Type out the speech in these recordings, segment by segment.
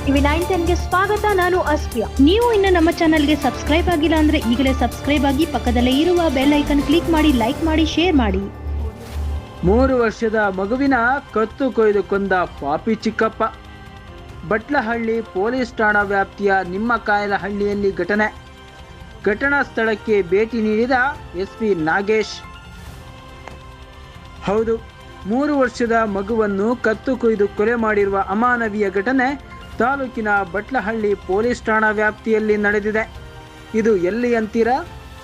TV 910ಗೆ ಸ್ವಾಗತ. ನಾನು ಅಸ್ಫಿಯಾ. ನೀವು ಇನ್ನು ನಮ್ಮ ಚಾನೆಲ್ಗೆ ಸಬ್ಸ್ಕ್ರೈಬ್ ಆಗಿಲ್ಲ ಅಂದ್ರೆ ಈಗಲೇ ಸಬ್ಸ್ಕ್ರೈಬ್ ಆಗಿ ಪಕ್ಕದಲ್ಲೇ ಇರುವ ಬೆಲ್ ಐಕನ್ ಕ್ಲಿಕ್ ಮಾಡಿ, ಲೈಕ್ ಮಾಡಿ, ಶೇರ್ ಮಾಡಿ. 3 ವರ್ಷದ ಮಗುವಿನ ಕತ್ತು ಕೊಯ್ದು ಕೊಂದ ಪಾಪಿ ಚಿಕ್ಕಪ್ಪ. ಬಟ್ಲಹಳ್ಳಿ ಪೊಲೀಸ್ ಠಾಣಾ ವ್ಯಾಪ್ತಿಯ ನಿಮ್ಮಕಾಯಲಹಳ್ಳಿಯಲ್ಲಿ ಘಟನಾ ಸ್ಥಳಕ್ಕೆ ಭೇಟಿ ನೀಡಿದ ಎಸ್ಪಿ ನಾಗೇಶ್. ಹೌದು, 3 ವರ್ಷದ ಮಗುವನ್ನು ಕತ್ತು ಕೊಯ್ದು ಕೊಲೆ ಮಾಡಿರುವ ಅಮಾನವೀಯ ಘಟನೆ ತಾಲೂಕಿನ ಬಟ್ಲಹಳ್ಳಿ ಪೊಲೀಸ್ ಠಾಣಾ ವ್ಯಾಪ್ತಿಯಲ್ಲಿ ನಡೆದಿದೆ. ಇದು ಎಲ್ಲಿ ಅಂತೀರಾ?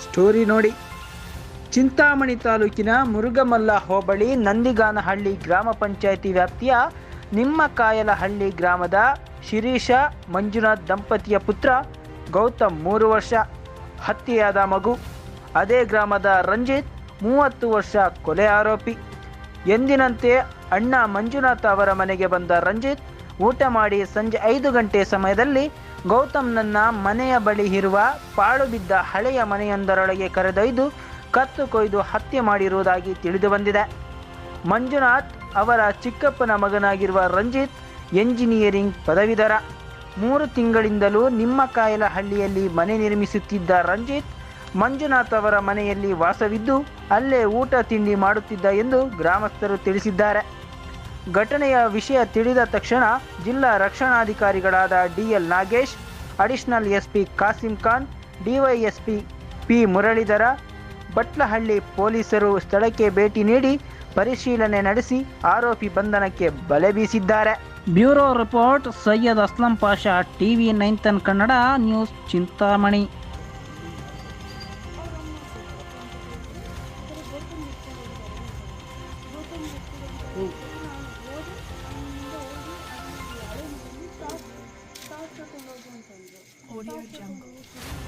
ಸ್ಟೋರಿ ನೋಡಿ. ಚಿಂತಾಮಣಿ ತಾಲೂಕಿನ ಮುರುಗಮಲ್ಲ ಹೋಬಳಿ ನಂದಿಗಾನಹಳ್ಳಿ ಗ್ರಾಮ ಪಂಚಾಯಿತಿ ವ್ಯಾಪ್ತಿಯ ನಿಮ್ಮಕಾಯಲಹಳ್ಳಿ ಗ್ರಾಮದ ಶಿರೀಷ ಮಂಜುನಾಥ್ ದಂಪತಿಯ ಪುತ್ರ ಗೌತಮ್ 3 ವರ್ಷ ಹತ್ಯೆಯಾದ ಮಗು. ಅದೇ ಗ್ರಾಮದ ರಂಜಿತ್ 30 ವರ್ಷ ಕೊಲೆ ಆರೋಪಿ. ಎಂದಿನಂತೆ ಅಣ್ಣ ಮಂಜುನಾಥ್ ಅವರ ಮನೆಗೆ ಬಂದ ರಂಜಿತ್ ಊಟ ಮಾಡಿ ಸಂಜೆ 5 ಗಂಟೆ ಸಮಯದಲ್ಲಿ ಗೌತಮ್ನನ್ನ ಮನೆಯ ಬಳಿ ಇರುವ ಪಾಳು ಬಿದ್ದ ಹಳೆಯ ಮನೆಯೊಂದರೊಳಗೆ ಕರೆದೊಯ್ದು ಕತ್ತು ಕೊಯ್ದು ಹತ್ಯೆ ಮಾಡಿರುವುದಾಗಿ ತಿಳಿದು ಬಂದಿದೆ. ಮಂಜುನಾಥ್ ಅವರ ಚಿಕ್ಕಪ್ಪನ ಮಗನಾಗಿರುವ ರಂಜಿತ್ ಎಂಜಿನಿಯರಿಂಗ್ ಪದವೀಧರ. 3 ತಿಂಗಳಿಂದಲೂ ನಿಮ್ಮಕಾಯಲಹಳ್ಳಿಯಲ್ಲಿ ಮನೆ ನಿರ್ಮಿಸುತ್ತಿದ್ದ ರಂಜಿತ್ ಮಂಜುನಾಥ್ ಅವರ ಮನೆಯಲ್ಲಿ ವಾಸವಿದ್ದು ಅಲ್ಲೇ ಊಟ ತಿಂಡಿ ಮಾಡುತ್ತಿದ್ದ ಎಂದು ಗ್ರಾಮಸ್ಥರು ತಿಳಿಸಿದ್ದಾರೆ. ಘಟನೆಯ ವಿಷಯ ತಿಳಿದ ತಕ್ಷಣ ಜಿಲ್ಲಾ ರಕ್ಷಣಾಧಿಕಾರಿಗಳಾದ DL Nagesh, additional SP Kasim Khan, DYSP P Muralidhara, Batlahalli ಪೊಲೀಸರು ಸ್ಥಳಕ್ಕೆ ಭೇಟಿ ನೀಡಿ ಪರಿಶೀಲನೆ ನಡೆಸಿ ಆರೋಪಿ ಬಂಧನಕ್ಕೆ ಬಲೆ ಬೀಸಿದ್ದಾರೆ. Bureau report Syed Aslam Pasha, TV 910 Kannada news, Chintamani. Audio Jungle.